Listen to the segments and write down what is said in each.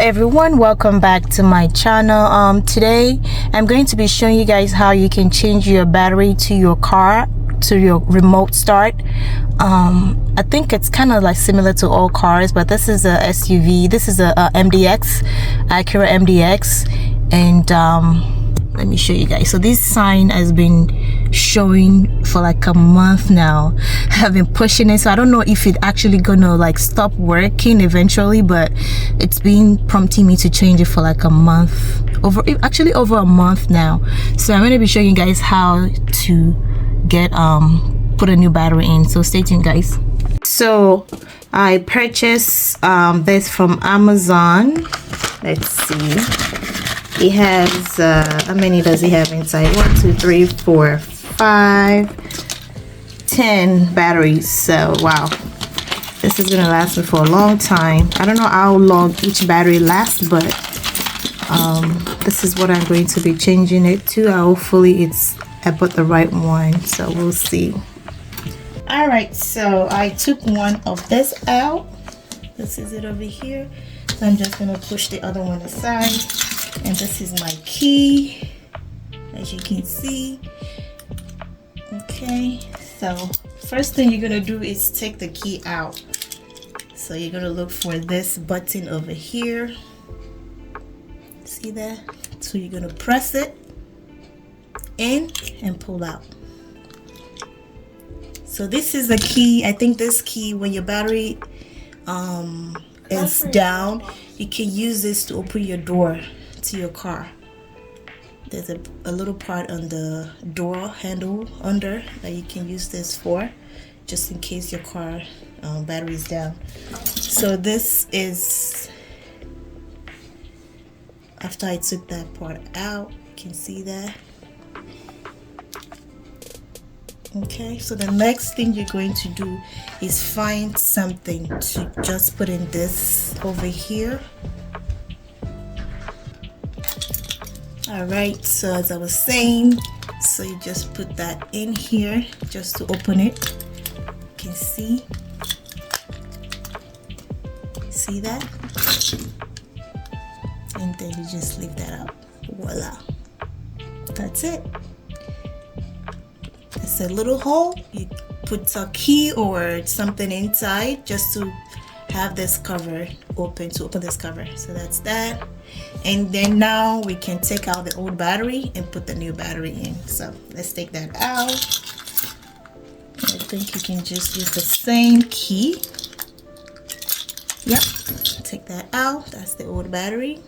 everyone, welcome back to my channel. Today I'm going to be showing you guys how you can change your battery to your car, to your remote start. I think it's kind of like similar to all cars, but this is a SUV. This is a MDX, Acura MDX, and let me show you guys. So this sign has been showing for like a month now. I've been pushing it, so I don't know if it actually gonna like stop working eventually, but it's been prompting me to change it for like a month, over a month now. So I'm going to be showing you guys how to get put a new battery in, so stay tuned guys. So I purchased this from Amazon. Let's see, it has how many does it have inside? 1 2 3 4 5 10 batteries. So wow, this is gonna last me for a long time. I don't know how long each battery lasts, but this is what I'm going to be changing it to. Hopefully I bought the right one, so we'll see. All right, so I took one of this out. This is it over here. So I'm just gonna push the other one aside, and this is my key, as you can see. Okay, so first thing you're gonna do is take the key out. So you're gonna look for this button over here. See that? So you're gonna press it in and pull out. So this is the key. I think this key, when your battery is down, you can use this to open your door to your car. There's a little part on the door handle under that you can use this for, just in case your car battery is down. So this is after I took that part out. You can see that. Okay, so the next thing you're going to do is find something to just put in this over here. All right, so as I was saying, so you just put that in here just to open it. You can see that, and then you just leave that out. Voila, that's it. It's a little hole. You put a key or something inside just to have this cover open, to open this cover. So that's that. And then now we can take out the old battery and put the new battery in. So let's take that out. I think you can just use the same key. Yep, take that out. That's the old battery.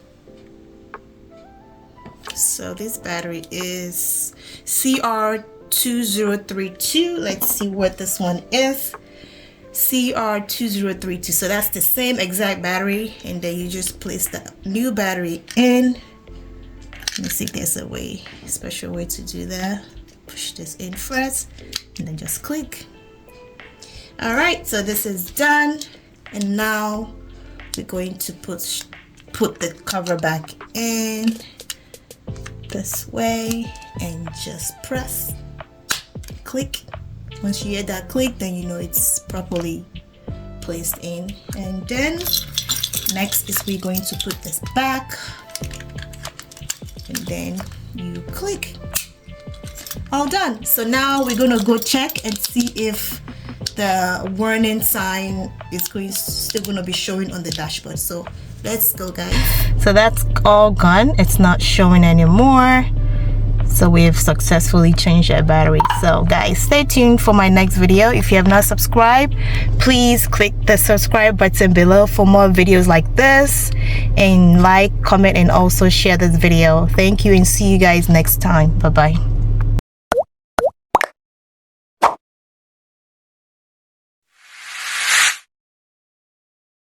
So this battery is CR2032. Let's see what this one is. CR2032. So that's the same exact battery, and then you just place the new battery in. Let me see if there's a special way to do that. Push this in first and then just click. All right, so this is done, and now we're going to put the cover back in this way and just press, click. Once you hear that click, then you know it's properly placed in. And then next is we're going to put this back, and then you click. All done. So now we're gonna go check and see if the warning sign is still gonna be showing on the dashboard. So let's go guys. So that's all gone. It's not showing anymore. So we've successfully changed our battery. So guys, stay tuned for my next video. If you have not subscribed, please click the subscribe button below for more videos like this, and like, comment, and also share this video. Thank you, and see you guys next time. Bye bye.